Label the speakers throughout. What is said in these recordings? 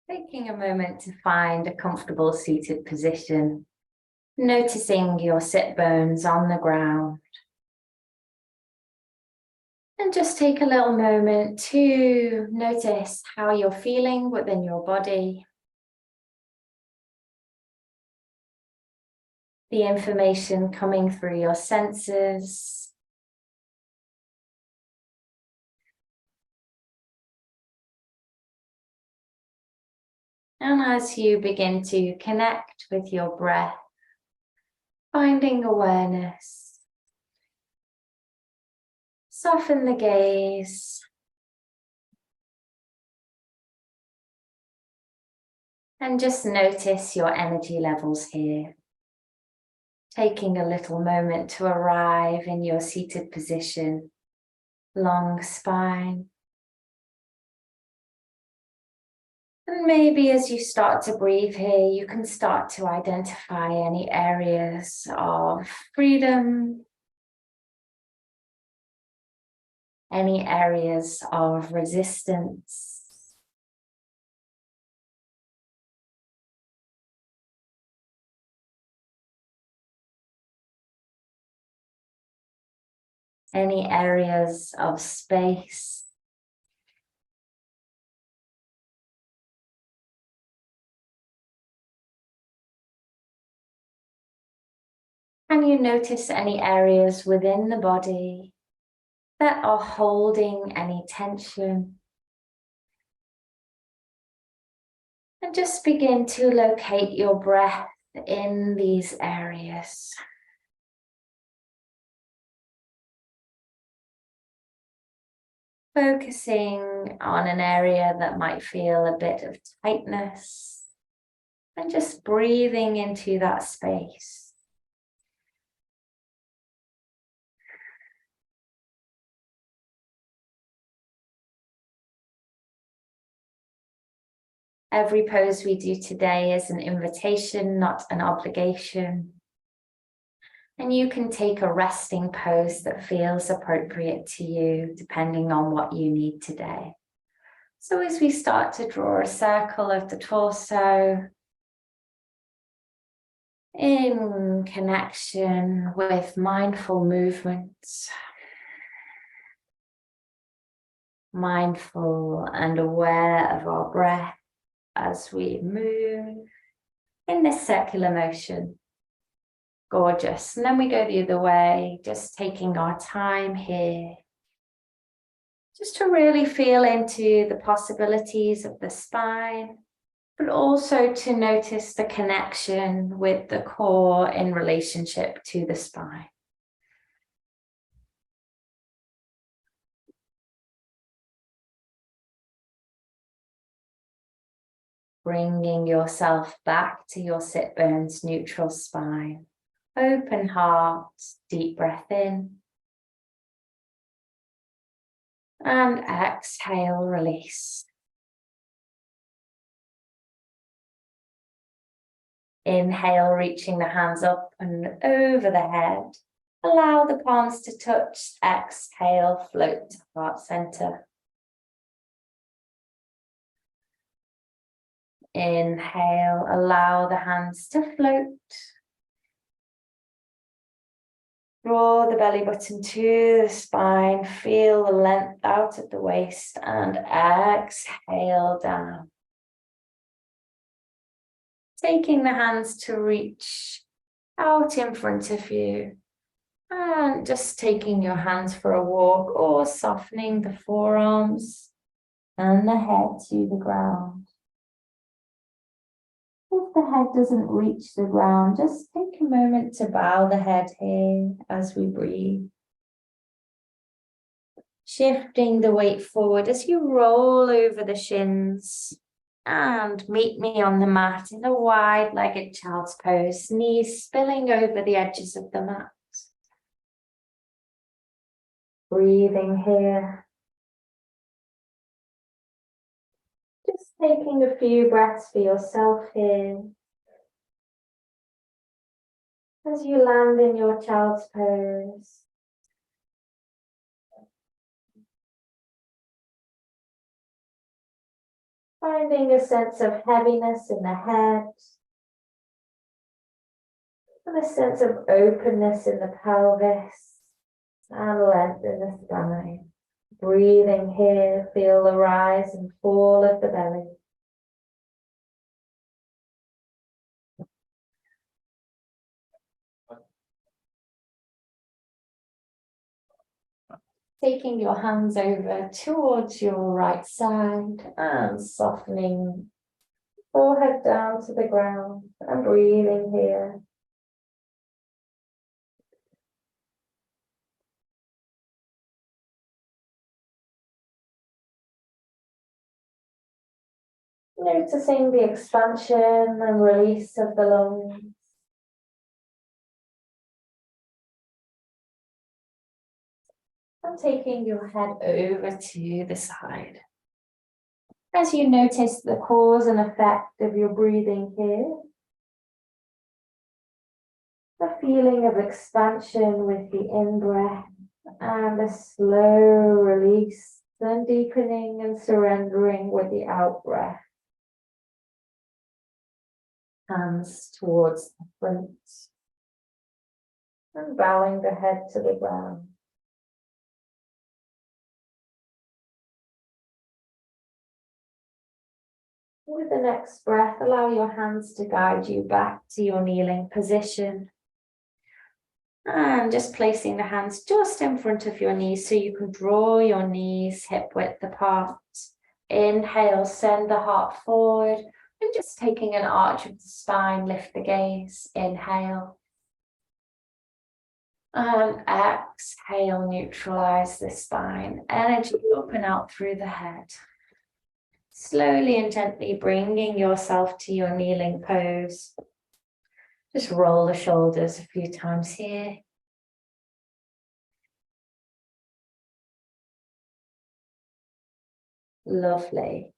Speaker 1: Taking a moment to find a comfortable seated position, noticing your sit bones on the ground. And just take a little moment to notice how you're feeling within your body. The information coming through your senses. And as you begin to connect with your breath, finding awareness, soften the gaze, and just notice your energy levels here. Taking a little moment to arrive in your seated position, long spine. And maybe as you start to breathe here, you can start to identify any areas of freedom, any areas of resistance. Any areas of space. Can you notice any areas within the body that are holding any tension? And just begin to locate your breath in these areas. Focusing on an area that might feel a bit of tightness and just breathing into that space. Every pose we do today is an invitation, not an obligation. And you can take a resting pose that feels appropriate to you, depending on what you need today. So as we start to draw a circle of the torso, in connection with mindful movements, mindful and aware of our breath as we move in this circular motion. Gorgeous. And then we go the other way, just taking our time here, just to really feel into the possibilities of the spine, but also to notice the connection with the core in relationship to the spine. Bringing yourself back to your sit bones, neutral spine. Open heart, deep breath in. And exhale, release. Inhale, reaching the hands up and over the head. Allow the palms to touch. Exhale, float to heart center. Inhale, allow the hands to float. Draw the belly button to the spine. Feel the length out at the waist and exhale down. Taking the hands to reach out in front of you. And just taking your hands for a walk or softening the forearms and the head to the ground. If the head doesn't reach the ground, just take a moment to bow the head here as we breathe. Shifting the weight forward as you roll over the shins and meet me on the mat in a wide-legged child's pose, knees spilling over the edges of the mat. Breathing here. Just taking a few breaths for yourself here. As you land in your child's pose. Finding a sense of heaviness in the head and a sense of openness in the pelvis and length in the spine. Breathing here, feel the rise and fall of the belly. Taking your hands over towards your right side and softening forehead down to the ground and breathing here. Noticing the expansion and release of the lungs. And taking your head over to the side. As you notice the cause and effect of your breathing here, the feeling of expansion with the in-breath and a slow release, then deepening and surrendering with the out-breath. Hands towards the front and bowing the head to the ground. With the next breath, allow your hands to guide you back to your kneeling position. And just placing the hands just in front of your knees so you can draw your knees hip width apart. Inhale, send the heart forward. And just taking an arch of the spine, lift the gaze. Inhale. And exhale, neutralize the spine. Energy open out through the head. Slowly and gently bringing yourself to your kneeling pose. Just roll the shoulders a few times here. Lovely.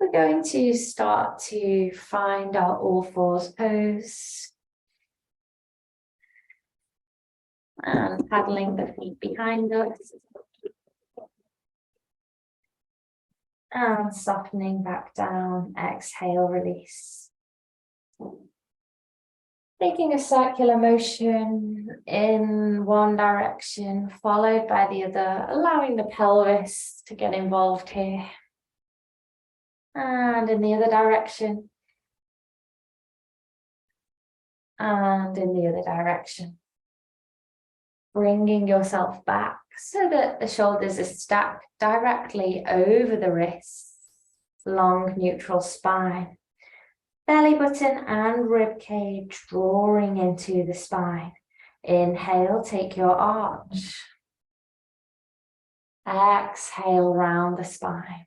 Speaker 1: We're going to start to find our all fours pose. And paddling the feet behind us. And softening back down. Exhale, release. Taking a circular motion in one direction, followed by the other, allowing the pelvis to get involved here. And in the other direction. And in the other direction. Bringing yourself back so that the shoulders are stacked directly over the wrists. Long neutral spine. Belly button and rib cage drawing into the spine. Inhale, take your arch. Exhale, round the spine.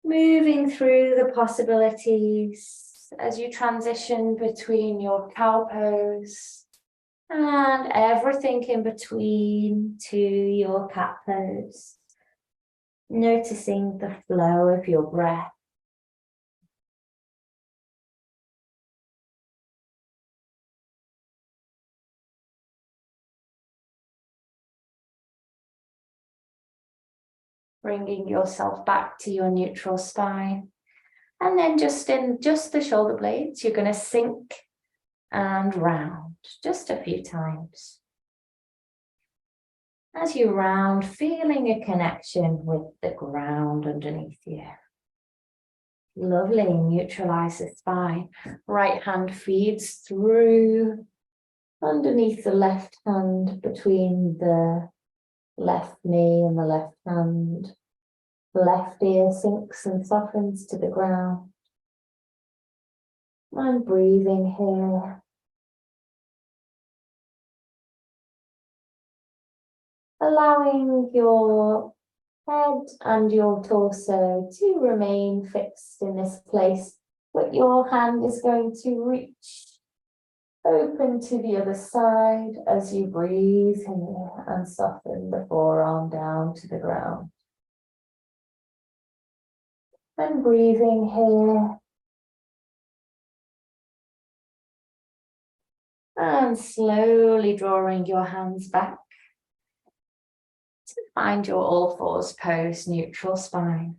Speaker 1: Moving through the possibilities as you transition between your cow pose and everything in between to your cat pose. Noticing the flow of your breath. Bringing yourself back to your neutral spine. And then just the shoulder blades, you're going to sink and round just a few times. As you round, feeling a connection with the ground underneath you. Lovely, neutralize the spine. Right hand feeds through underneath the left hand, between the left knee and the left hand. Left ear sinks and softens to the ground. And breathing here. Allowing your head and your torso to remain fixed in this place, but your hand is going to reach open to the other side as you breathe here and soften the forearm down to the ground. And breathing here. And slowly drawing your hands back to find your all fours pose, neutral spine.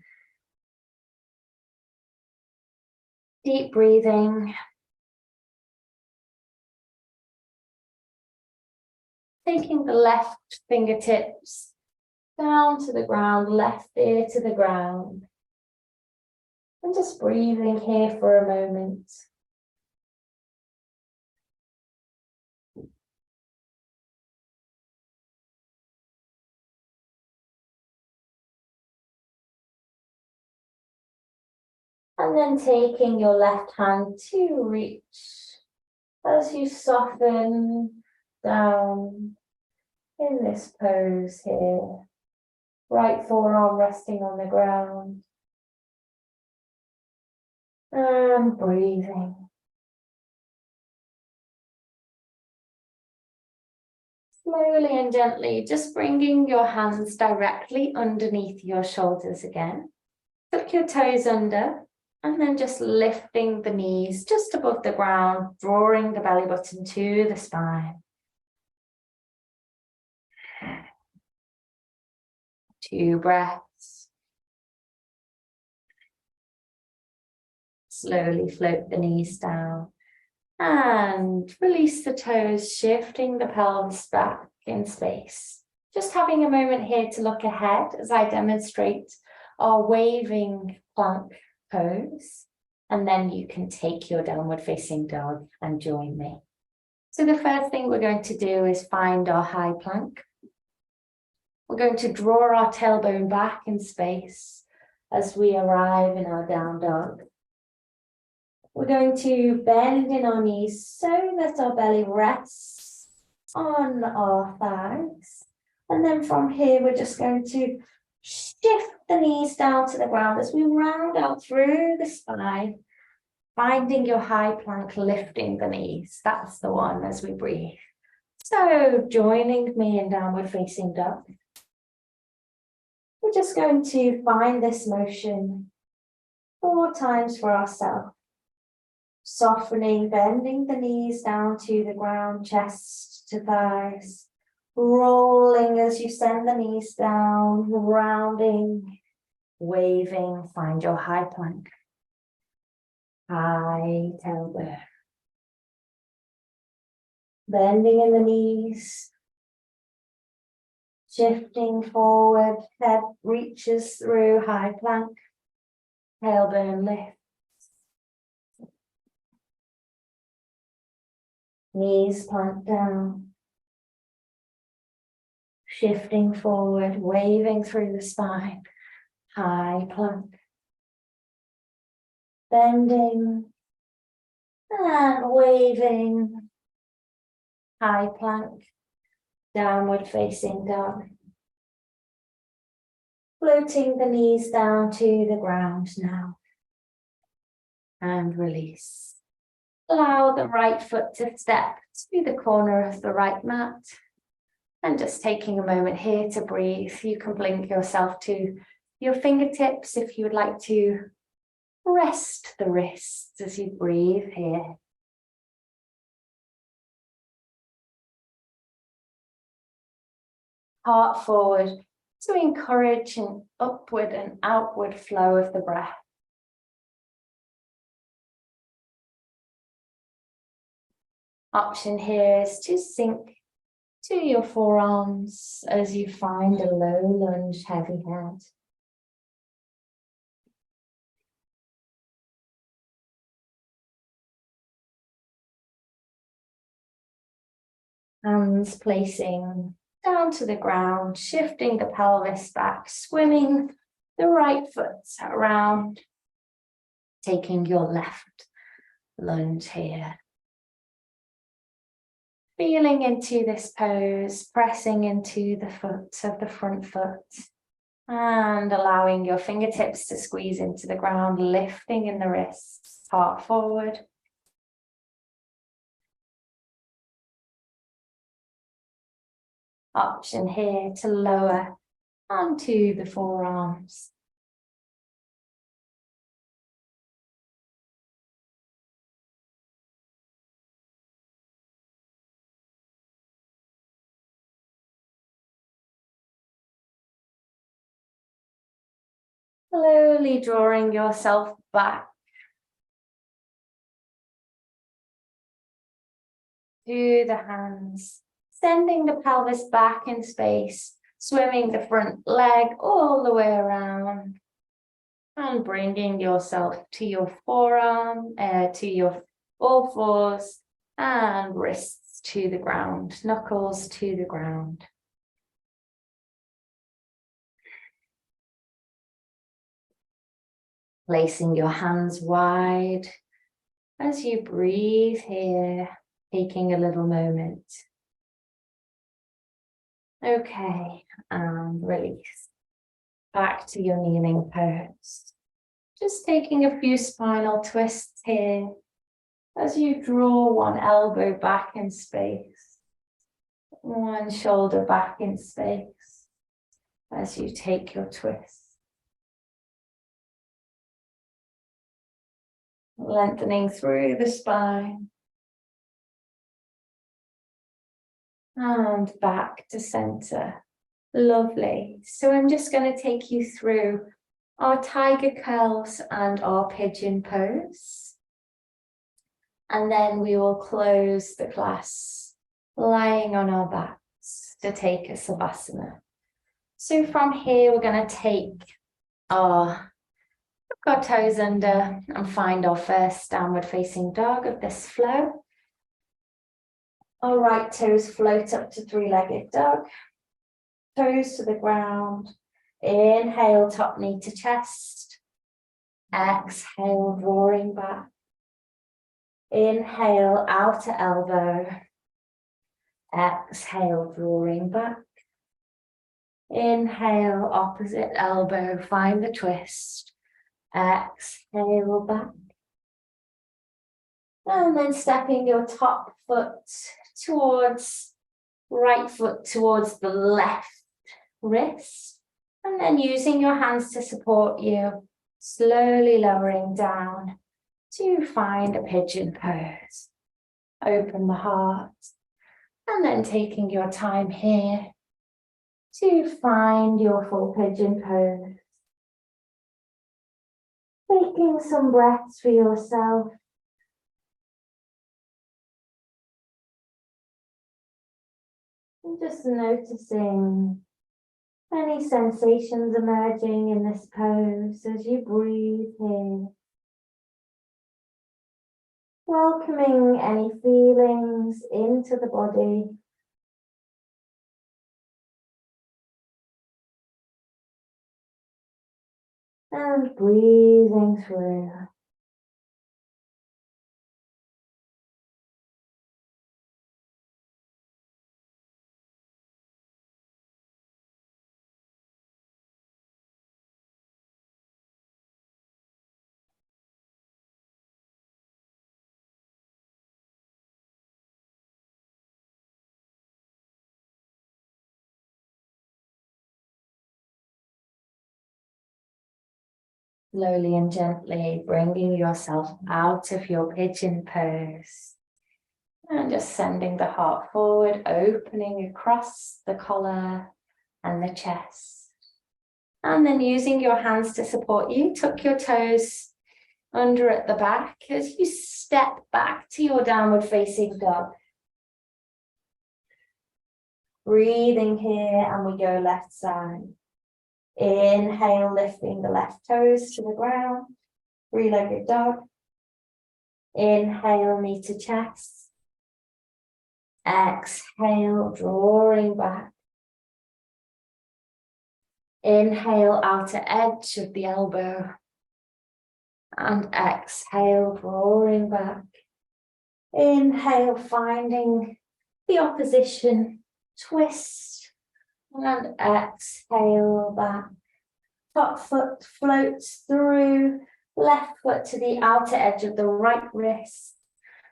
Speaker 1: Deep breathing. Taking the left fingertips down to the ground, left ear to the ground. And just breathing here for a moment. And then taking your left hand to reach as you soften down in this pose here. Right forearm resting on the ground. And breathing. Slowly and gently, just bringing your hands directly underneath your shoulders again. Tuck your toes under. And then just lifting the knees just above the ground, drawing the belly button to the spine. 2 breaths. Slowly float the knees down and release the toes, shifting the pelvis back in space. Just having a moment here to look ahead as I demonstrate our waving plank pose. And then you can take your downward facing dog and join me. So the first thing we're going to do is find our high plank. We're going to draw our tailbone back in space as we arrive in our down dog. We're going to bend in our knees so that our belly rests on our thighs. And then from here, we're just going to shift the knees down to the ground as we round out through the spine, finding your high plank, lifting the knees. That's the one as we breathe. So joining me in downward facing dog. We're just going to find this motion 4 times for ourselves. Softening, bending the knees down to the ground, chest to thighs. Rolling as you send the knees down, rounding, waving, find your high plank. High tailbone. Bending in the knees. Shifting forward, head reaches through, high plank. Tailbone lift. Knees plant down. Shifting forward, waving through the spine. High plank. Bending and waving. High plank. Downward facing dog. Floating the knees down to the ground now. And release. Allow the right foot to step to the corner of the right mat. And just taking a moment here to breathe. You can blink yourself to your fingertips if you would like to rest the wrists as you breathe here. Heart forward to encourage an upward and outward flow of the breath. Option here is to sink to your forearms as you find a low lunge, heavy head. Hands placing down to the ground, shifting the pelvis back, swimming the right foot around, taking your left lunge here. Feeling into this pose, pressing into the foot of the front foot and allowing your fingertips to squeeze into the ground, lifting in the wrists, heart forward. Option here to lower onto the forearms. Slowly drawing yourself back to the hands, sending the pelvis back in space, swimming the front leg all the way around, and bringing yourself to your forearm, to your all fours, and wrists to the ground, knuckles to the ground. Placing your hands wide as you breathe here, taking a little moment. Okay, and release. Back to your kneeling pose. Just taking a few spinal twists here as you draw one elbow back in space, one shoulder back in space as you take your twist. Lengthening through the spine. And back to center. Lovely. So I'm just going to take you through our tiger curls and our pigeon pose. And then we will close the class lying on our backs to take a savasana. So from here, we're going to take our toes under and find our first downward facing dog of this flow. Our right toes float up to three-legged dog. Toes to the ground. Inhale, top knee to chest. Exhale, drawing back. Inhale, outer elbow. Exhale, drawing back. Inhale, opposite elbow, find the twist. Exhale back. And then stepping your top foot towards, right foot towards the left wrist. And then using your hands to support you, slowly lowering down to find a pigeon pose. Open the heart. And then taking your time here to find your full pigeon pose. Taking some breaths for yourself. And just noticing any sensations emerging in this pose as you breathe here. Welcoming any feelings into the body. And breathing through. Slowly and gently bringing yourself out of your pigeon pose. And just sending the heart forward, opening across the collar and the chest. And then using your hands to support you, tuck your toes under at the back as you step back to your downward facing dog. Breathing here, and we go left side. Inhale, lifting the left toes to the ground, three-legged dog. Inhale, knee to chest. Exhale, drawing back. Inhale, outer edge of the elbow. And exhale, drawing back. Inhale, finding the opposition, twist. And exhale back. Top foot floats through, left foot to the outer edge of the right wrist.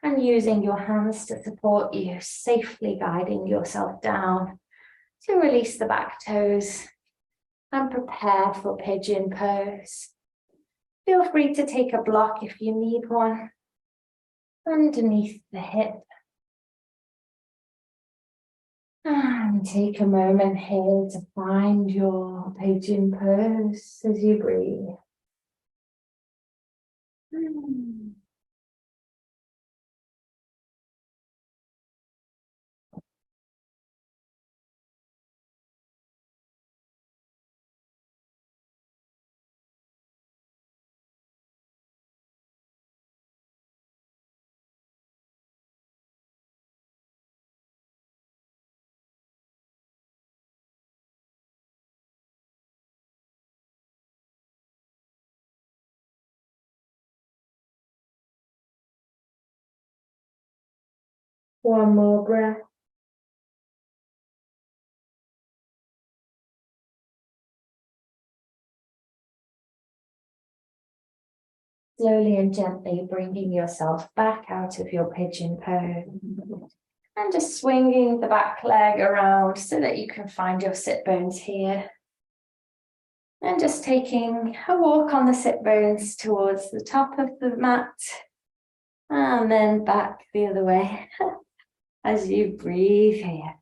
Speaker 1: And using your hands to support you, safely guiding yourself down to release the back toes and prepare for pigeon pose. Feel free to take a block if you need one underneath the hip. And take a moment here to find your pigeon pose as you breathe. One more breath. Slowly and gently bringing yourself back out of your pigeon pose. And just swinging the back leg around so that you can find your sit bones here. And just taking a walk on the sit bones towards the top of the mat. And then back the other way as you breathe here.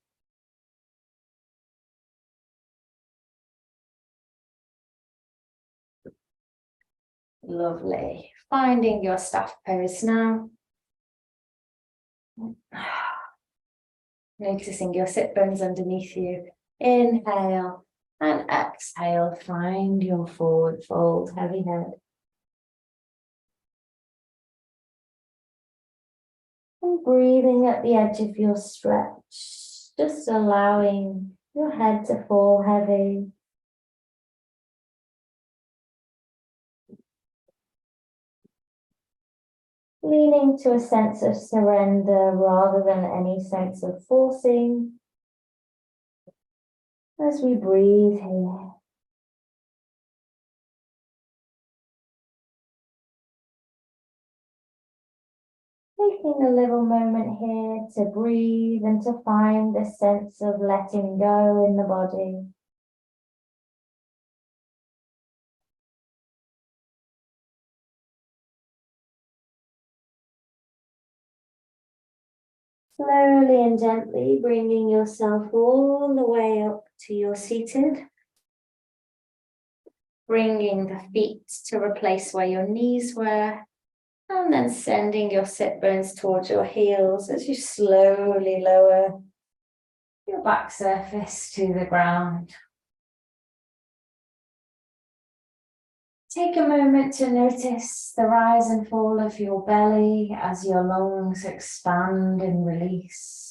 Speaker 1: Lovely. Finding your staff pose now. Noticing your sit bones underneath you. Inhale and exhale. Find your forward fold, heavy head. And breathing at the edge of your stretch. Just allowing your head to fall heavy. Leaning to a sense of surrender rather than any sense of forcing. As we breathe here. Taking a little moment here to breathe and to find a sense of letting go in the body. Slowly and gently bringing yourself all the way up to your seated. Bringing the feet to replace where your knees were. And then sending your sit bones towards your heels as you slowly lower your back surface to the ground. Take a moment to notice the rise and fall of your belly as your lungs expand and release.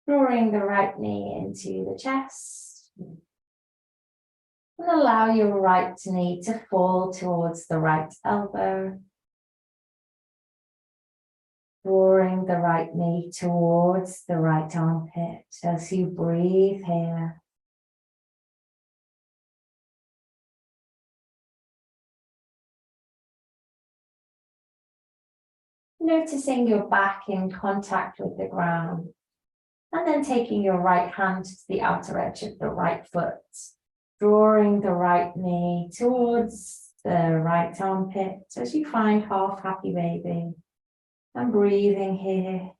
Speaker 1: Drawing the right knee into the chest. And allow your right knee to fall towards the right elbow. Drawing the right knee towards the right armpit as you breathe here. Noticing your back in contact with the ground. And then taking your right hand to the outer edge of the right foot. Drawing the right knee towards the right armpit as you find half happy baby. And breathing here.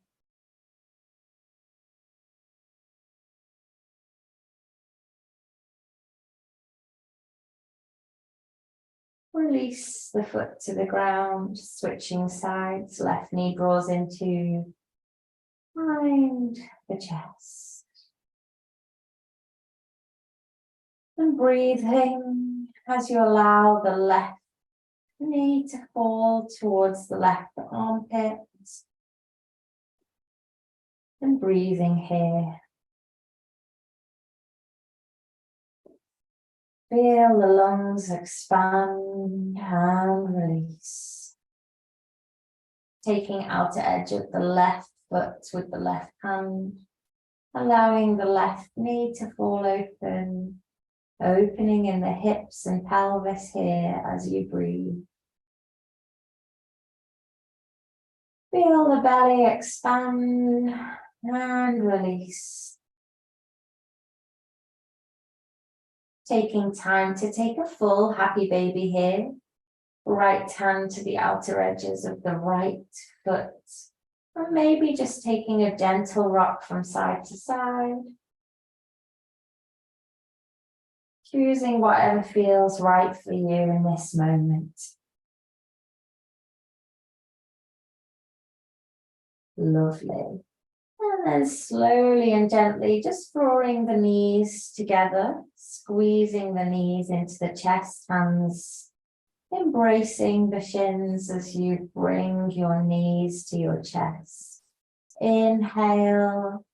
Speaker 1: Release the foot to the ground, switching sides. Left knee draws into behind the chest. And breathing as you allow the left knee to fall towards the left armpit. And breathing here. Feel the lungs expand and release. Taking outer edge of the left foot with the left hand. Allowing the left knee to fall open. Opening in the hips and pelvis here as you breathe. Feel the belly expand and release. Taking time to take a full happy baby here. Right hand to the outer edges of the right foot. Or maybe just taking a gentle rock from side to side. Choosing whatever feels right for you in this moment. Lovely. And then slowly and gently just drawing the knees together, squeezing the knees into the chest, hands Embracing the shins as you bring your knees to your chest. Inhale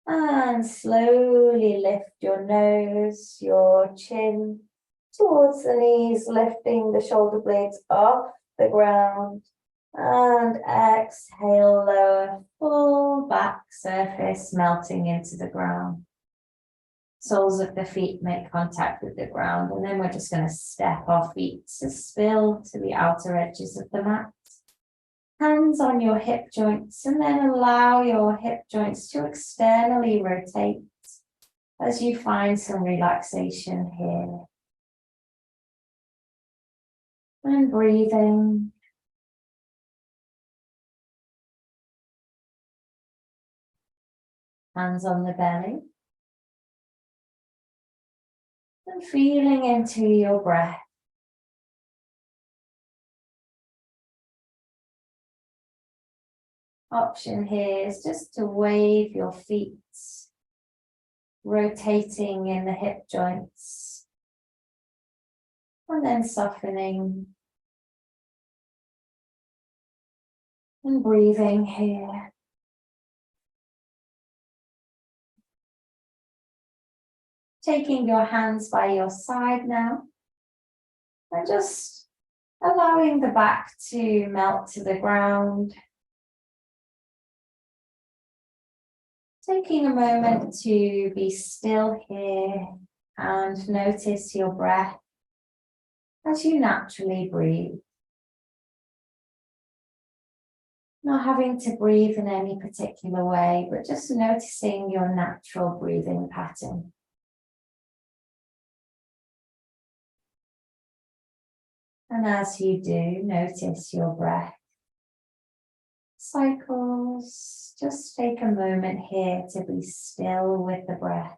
Speaker 1: and slowly lift your nose, your chin towards the knees, lifting the shoulder blades off the ground. And exhale, lower full back surface melting into the ground. Soles of the feet make contact with the ground, and then we're just going to step our feet to spill to the outer edges of the mat. Hands on your hip joints, and then allow your hip joints to externally rotate as you find some relaxation here. And breathing. Hands on the belly. And feeling into your breath. Option here is just to wave your feet, rotating in the hip joints, and then softening and breathing here. Taking your hands by your side now, and just allowing the back to melt to the ground. Taking a moment to be still here and notice your breath as you naturally breathe. Not having to breathe in any particular way, but just noticing your natural breathing pattern. And as you do, notice your breath cycles. Just take a moment here to be still with the breath.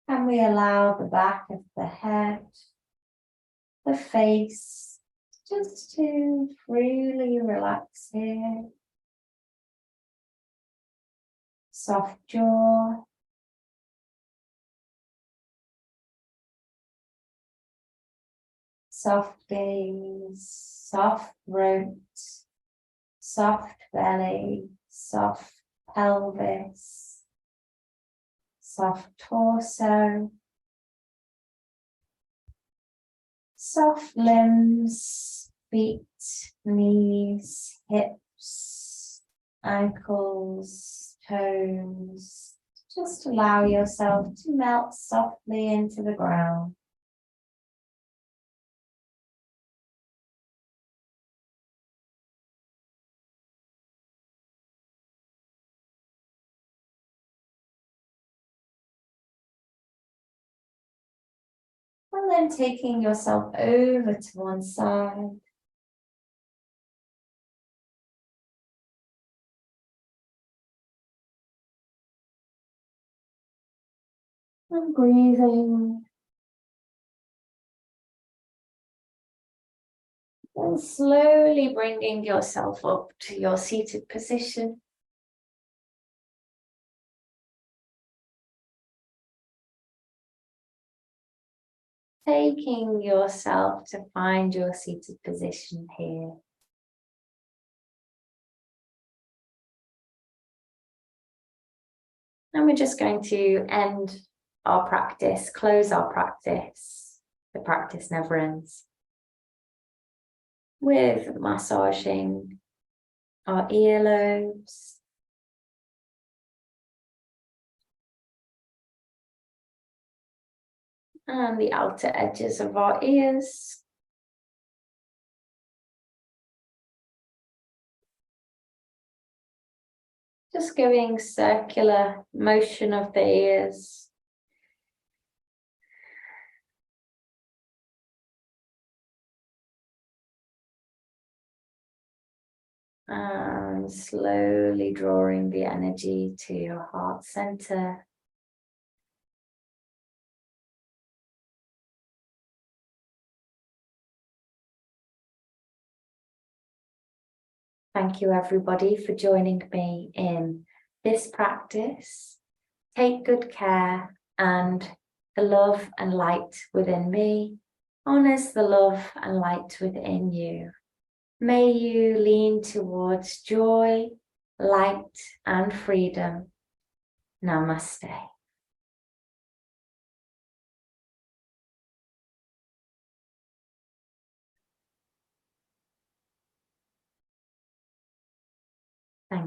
Speaker 1: And we allow the back of the head, the face, just to freely relax here. Soft jaw. Soft gaze, soft throat, soft belly, soft pelvis, soft torso, soft limbs, feet, knees, hips, ankles, toes. Just allow yourself to melt softly into the ground. And then taking yourself over to one side. And breathing. And slowly bringing yourself up to your seated position. Taking yourself to find your seated position here. And we're just going to end our practice, close our practice. The practice never ends. With massaging our earlobes. And the outer edges of our ears. Just giving circular motion of the ears. And slowly drawing the energy to your heart center. Thank you, everybody, for joining me in this practice. Take good care, and the love and light within me honors the love and light within you. May you lean towards joy, light, and freedom. Namaste.